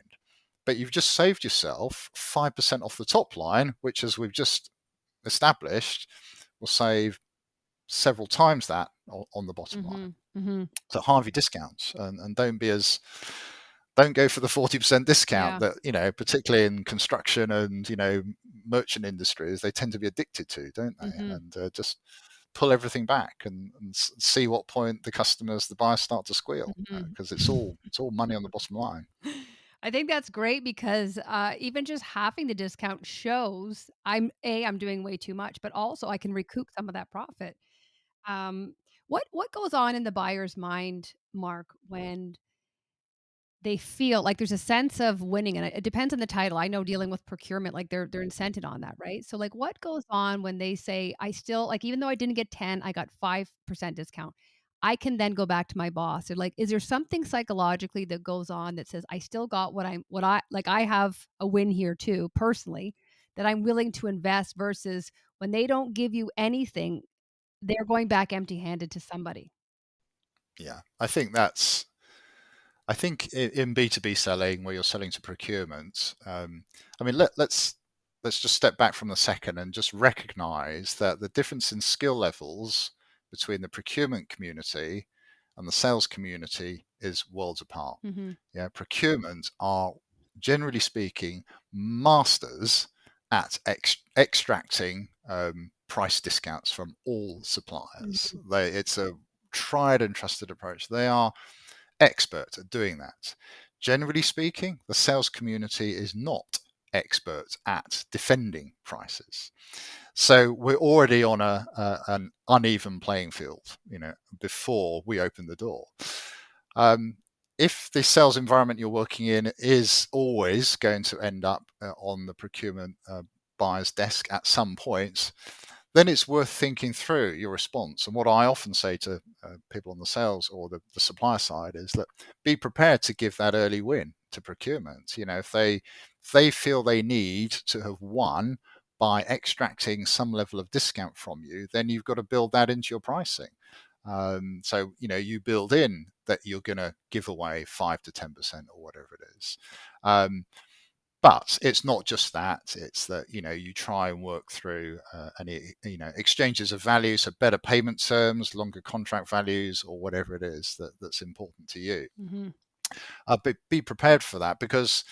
But you've just saved yourself 5% off the top line, which, as we've just established, will save several times that on the bottom Mm-hmm. line. Mm-hmm. So halve your discounts and don't go for the 40% discount Yeah. that, particularly in construction and, merchant industries, they tend to be addicted to, don't they? Mm-hmm. And just pull everything back and see what point the buyers start to squeal, because it's Mm-hmm. all money on the bottom line. I think that's great because even just having the discount shows I'm doing way too much, but also I can recoup some of that profit. Um, what goes on in the buyer's mind, Mark, when they feel like there's a sense of winning, and it depends on the title. I know dealing with procurement, like they're incented on that, right? So like what goes on when they say, I still like, even though I didn't get 10, I got 5% discount. I can then go back to my boss. Or like, is there something psychologically that goes on that says I still got what I like, I have a win here too, personally, that I'm willing to invest versus when they don't give you anything, they're going back empty handed to somebody. Yeah, I think in B2B selling, where you're selling to procurement, I mean, let's just step back from the second and just recognize that the difference in skill levels between the procurement community and the sales community is worlds apart. Mm-hmm. Yeah, procurement are, generally speaking, masters at extracting price discounts from all suppliers. Mm-hmm. It's a tried and trusted approach. They are expert at doing that. Generally speaking, the sales community is not expert at defending prices. So we're already on an uneven playing field, before we open the door. If the sales environment you're working in is always going to end up on the procurement buyer's desk at some point, then it's worth thinking through your response. And what I often say to people on the sales or the supplier side is that be prepared to give that early win to procurement. If they feel they need to have won by extracting some level of discount from you, then you've got to build that into your pricing. So you build in that you're going to give away 5 to 10% or whatever it is. But it's not just that. It's that you try and work through any exchanges of value, so better payment terms, longer contract values, or whatever it is that's important to you. Mm-hmm. But be prepared for that, because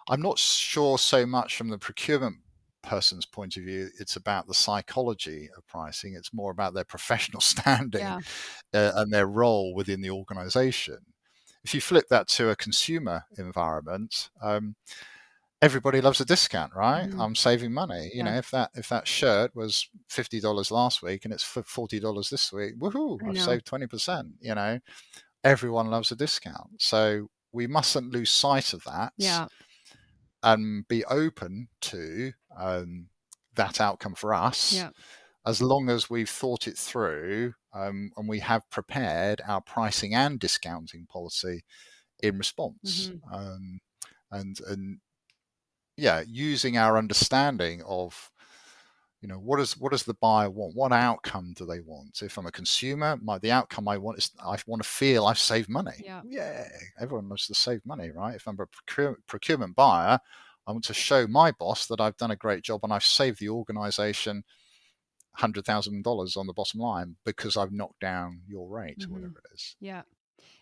I'm not sure so much from the procurement person's point of view it's about the psychology of pricing. It's more about their professional standing Yeah. and their role within the organization. If you flip that to a consumer environment, everybody loves a discount, right? Mhm. I'm saving money. Yeah, If that shirt was $50 last week and it's for $40 this week, woohoo! I I've know. saved 20%. Everyone loves a discount, so we mustn't lose sight of that Yeah. and be open to that outcome for us, Yeah. as long as we've thought it through, and we have prepared our pricing and discounting policy in response. Mhm. And yeah, using our understanding of, what does the buyer want? What outcome do they want? If I'm a consumer, the outcome I want is I want to feel I've saved money. Yeah. Yeah, everyone wants to save money, right? If I'm a procurement buyer, I want to show my boss that I've done a great job and I've saved the organization $100,000 on the bottom line because I've knocked down your rate or Mhm. whatever it is. Yeah.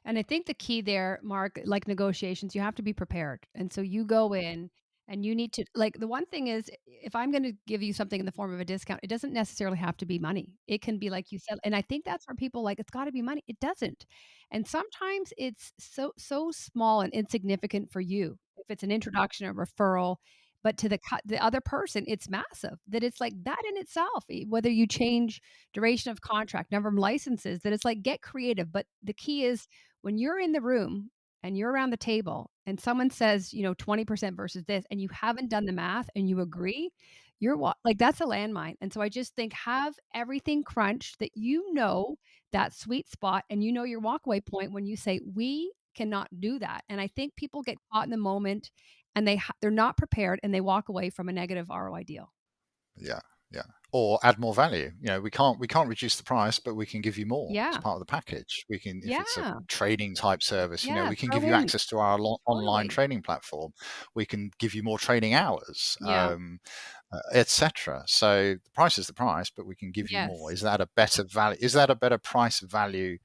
And I think the key there, Mark, like negotiations, you have to be prepared. And so you go in and you need to, like, the one thing is, if I'm going to give you something in the form of a discount, it doesn't necessarily have to be money. It can be like you said, and I think that's where people like it's got to be money. It doesn't. And sometimes it's so small and insignificant for you. If it's an introduction or referral, but to the other person, it's massive. That it's like that in itself. Whether you change duration of contract, number of licenses, that it's like get creative. But the key is when you're in the room and you're around the table and someone says, 20% versus this, and you haven't done the math and you agree, like that's a landmine. And so I just think have everything crunched that that sweet spot and your walkaway point when you say, we cannot do that. And I think people get caught in the moment and they're not prepared and they walk away from a negative ROI deal. Yeah, yeah. Or add more value. We can't reduce the price, but we can give you more as Yeah. part of the package. We can, if it's a Yeah. training type service, Yeah. we can give Throw you in. access to our online Totally. training platform. We can give you more training hours, Yeah. etc. So the price is the price, but we can give you more. Yes. Is that a better value? Is that a better price value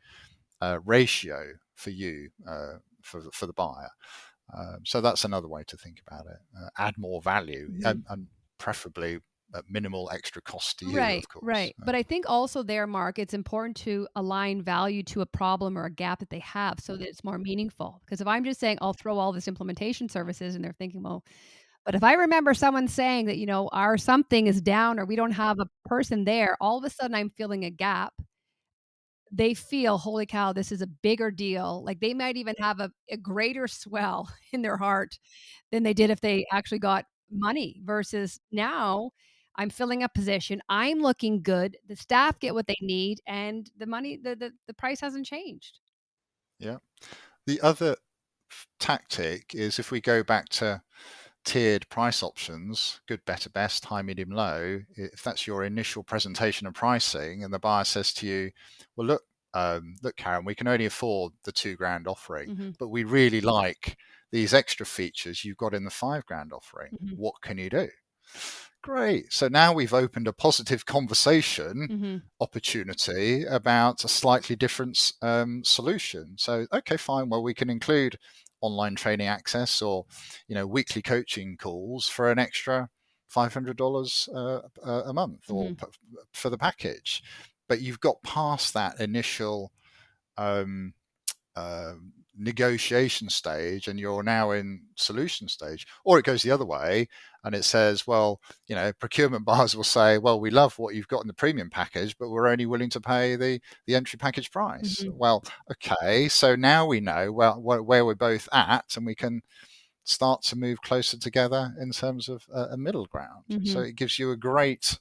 ratio for you, for the buyer? So that's another way to think about it. Add more value, Mhm. and preferably at minimal extra cost to you, Right, of course. right. But I think also there, Mark, it's important to align value to a problem or a gap that they have so that it's more meaningful. Because if I'm just saying I'll throw all this implementation services and they're thinking, well, but if I remember someone saying that, our something is down or we don't have a person there, all of a sudden I'm feeling a gap. They feel, holy cow, this is a bigger deal. Like they might even have a greater swell in their heart than they did if they actually got money versus now I'm filling a position, I'm looking good, the staff get what they need, and the money the price hasn't changed. Yeah. The other tactic is, if we go back to tiered price options, good, better, best, high, medium, low. If that's your initial presentation of pricing, and the buyer says to you, "Well, look, Karen, we can only afford the $2,000 offering, Mhm, but we really like these extra features you've got in the $5,000 offering. mhm, What can you do?" Great. So now we've opened a positive conversation mhm, opportunity about a slightly different solution. So, okay, fine. Well, we can include online training access, or weekly coaching calls for an extra $500 a month, or mhm, for the package. But you've got past that initial um, negotiation stage, and you're now in solution stage. Or it goes the other way, and it says, well, procurement buyers will say, well, we love what you've got in the premium package, but we're only willing to pay the entry package price. mhm, Well, okay, so now we know, well, where we're both at, and we can start to move closer together in terms of a middle ground. So mhm, it gives you a great,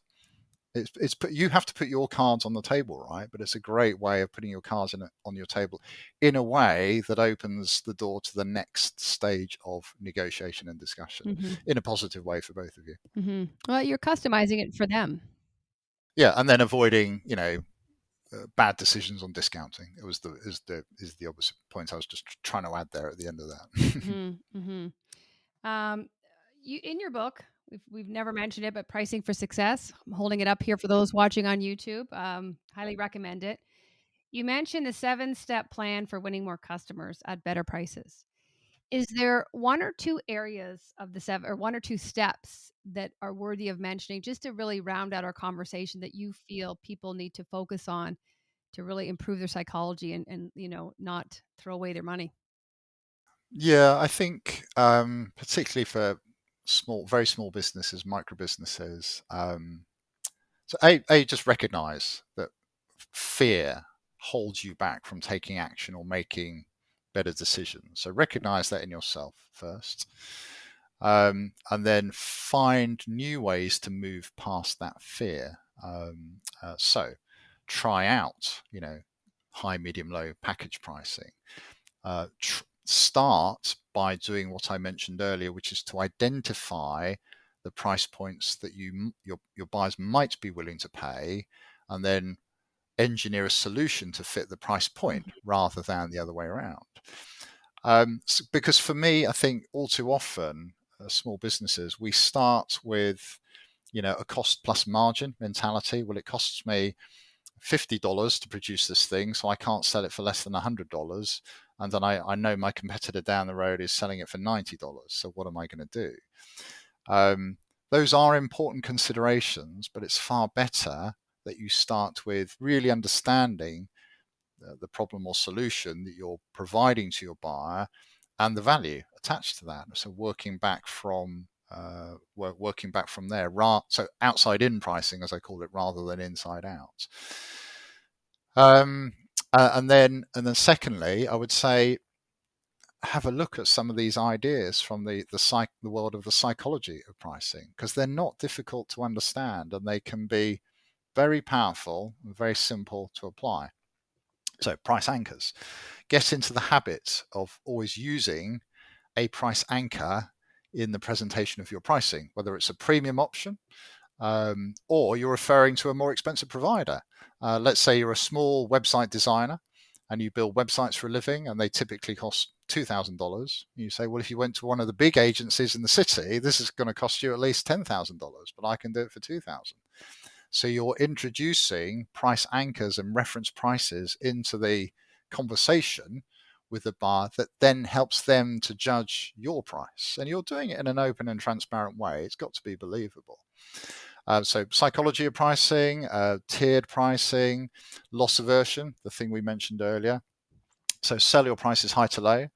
you have to put your cards on the table, right? But it's a great way of putting your cards on your table in a way that opens the door to the next stage of negotiation and discussion mhm, in a positive way for both of you. mhm. Well, you're customizing it for them. Yeah, and then avoiding, bad decisions on discounting. It was is the opposite point I was just trying to add there at the end of that. Mhm, mhm. Um, you in your book, we've never mentioned it, but Pricing for Success. I'm holding it up here for those watching on YouTube. Highly recommend it. You mentioned the 7-step plan for winning more customers at better prices. Is there one or two areas of the seven, or one or two steps that are worthy of mentioning, just to really round out our conversation, that you feel people need to focus on to really improve their psychology and not throw away their money? Yeah, I think, particularly for very small businesses, micro businesses. So a just recognize that fear holds you back from taking action or making better decisions. So recognize that in yourself first. And then find new ways to move past that fear. So try out, high, medium, low package pricing. Start by doing what I mentioned earlier, which is to identify the price points that your buyers might be willing to pay, and then engineer a solution to fit the price point rather than the other way around. Because for me, I think all too often, small businesses, we start with a cost plus margin mentality. Well, it costs me $50 to produce this thing, so I can't sell it for less than $100. And then I know my competitor down the road is selling it for $90. So what am I going to do? Those are important considerations, but it's far better that you start with really understanding the problem or solution that you're providing to your buyer and the value attached to that. So working back from there, so outside in pricing, as I call it, rather than inside out. And then secondly, I would say have a look at some of these ideas from the world of the psychology of pricing, because they're not difficult to understand and they can be very powerful and very simple to apply. So price anchors. Get into the habit of always using a price anchor in the presentation of your pricing, whether it's a premium option or you're referring to a more expensive provider. Let's say you're a small website designer and you build websites for a living and they typically cost $2,000. You say, well, if you went to one of the big agencies in the city, this is going to cost you at least $10,000, but I can do it for $2,000. So you're introducing price anchors and reference prices into the conversation with the buyer that then helps them to judge your price. And you're doing it in an open and transparent way. It's got to be believable. So psychology of pricing, tiered pricing, loss aversion, the thing we mentioned earlier. So sell your prices high to low.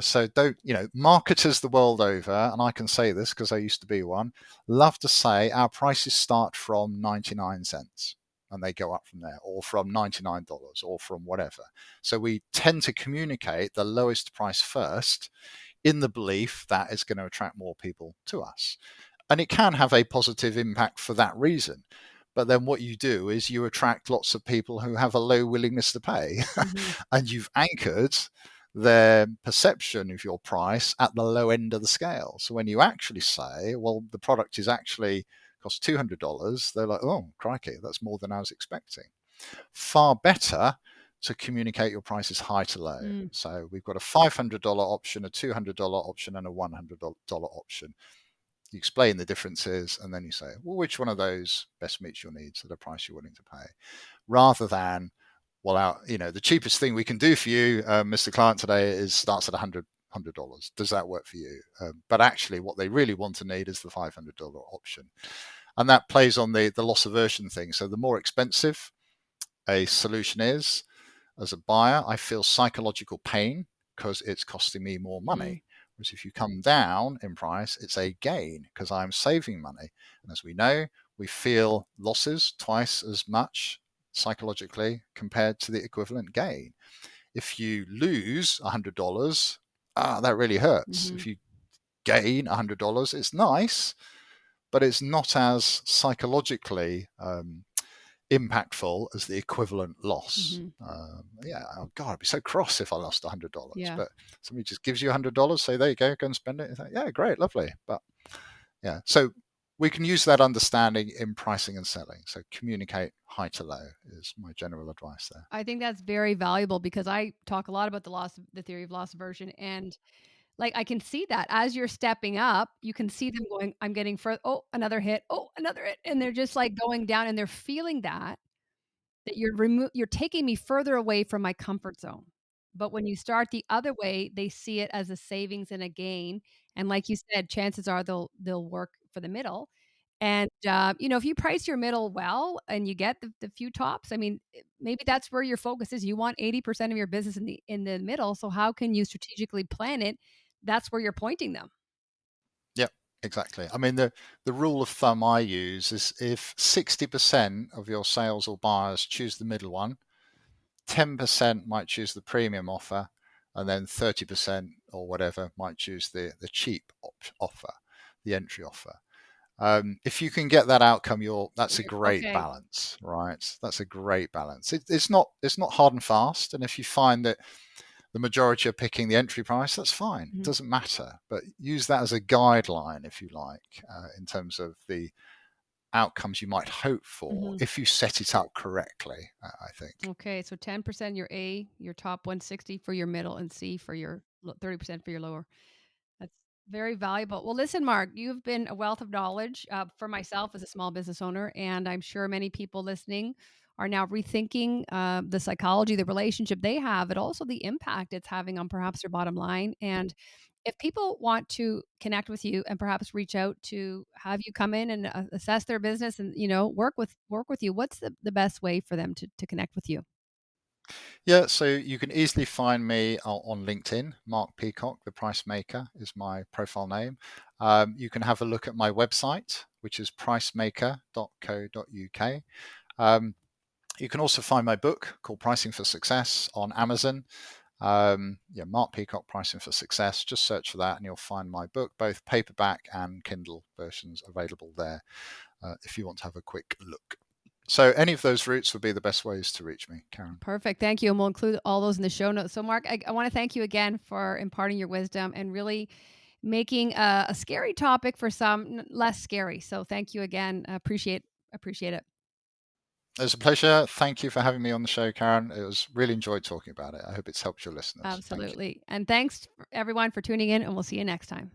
So don't, marketers the world over, and I can say this because I used to be one, love to say our prices start from 99 cents and they go up from there, or from $99 or from whatever. So we tend to communicate the lowest price first in the belief that it's going to attract more people to us. And it can have a positive impact for that reason. But then what you do is you attract lots of people who have a low willingness to pay. And you've anchored their perception of your price at the low end of the scale. So when you actually say, well, the product is actually costs $200, they're like, oh, crikey, that's more than I was expecting. Far better to communicate your prices high to low. So we've got a $500 option, a $200 option, and a $100 option. You explain the differences, and then you say, well, which one of those best meets your needs at a price you're willing to pay, rather than, well, the cheapest thing we can do for you, Mr. Client, today starts at $100. Does that work for you? But actually, what they really want to need is the $500 option, and that plays on the loss aversion thing. So the more expensive a solution is, as a buyer, I feel psychological pain because it's costing me more money. Whereas if you come down in price, it's a gain because I'm saving money. And as we know, we feel losses twice as much psychologically compared to the equivalent gain. If you lose $100, that really hurts. If you gain $100, it's nice, but it's not as psychologically impactful as the equivalent loss. Oh God, I'd be so cross if I lost $100. But somebody just gives you $100, say, there you go and spend it. Like, yeah, great, lovely. But yeah, so we can use that understanding in pricing and selling. So communicate high to low is my general advice there. I think that's very valuable because I talk a lot about the theory of loss aversion, and like I can see that as you're stepping up, you can see them going, I'm getting further. Oh, another hit. Oh, another hit. And they're just like going down and they're feeling that you're taking me further away from my comfort zone. But when you start the other way, they see it as a savings and a gain. And like you said, chances are they'll work for the middle. And if you price your middle well and you get the few tops, I mean, maybe that's where your focus is. You want 80% of your business in the middle. So how can you strategically plan it? That's where you're pointing them. Yep, exactly. I mean, the rule of thumb I use is if 60% of your sales or buyers choose the middle one, 10% might choose the premium offer, and then 30% or whatever might choose the cheap offer, the entry offer. If you can get that outcome, that's a great Okay. balance, right? That's a great balance. It's not hard and fast, and if you find that the majority are picking the entry price, that's fine. It Mhm. doesn't matter, but use that as a guideline, if you like, in terms of the outcomes you might hope for Mhm. if you set it up correctly. I think. Okay, so 10% your A, your top 160 for your middle, and C for your 30% for your lower. That's very valuable. Well, listen, Mark, you've been a wealth of knowledge for myself as a small business owner, and I'm sure many people listening are now rethinking the psychology, the relationship they have, and also the impact it's having on perhaps their bottom line. And if people want to connect with you and perhaps reach out to have you come in and assess their business and work with you, what's the best way for them to connect with you? Yeah, so you can easily find me on LinkedIn. Mark Peacock, the Price Maker, is my profile name. You can have a look at my website, which is pricemaker.co.uk. Um, you can also find my book called Pricing for Success on Amazon. Yeah, Mark Peacock, Pricing for Success. Just search for that and you'll find my book, both paperback and Kindle versions available there if you want to have a quick look. So any of those routes would be the best ways to reach me, Karen. Perfect. Thank you. And we'll include all those in the show notes. So, Mark, I want to thank you again for imparting your wisdom and really making a scary topic for some less scary. So, thank you again. Appreciate it. It was a pleasure. Thank you for having me on the show, Karen. It was really enjoyed talking about it. I hope it's helped your listeners. Thank you. Absolutely. And thanks everyone for tuning in, and we'll see you next time.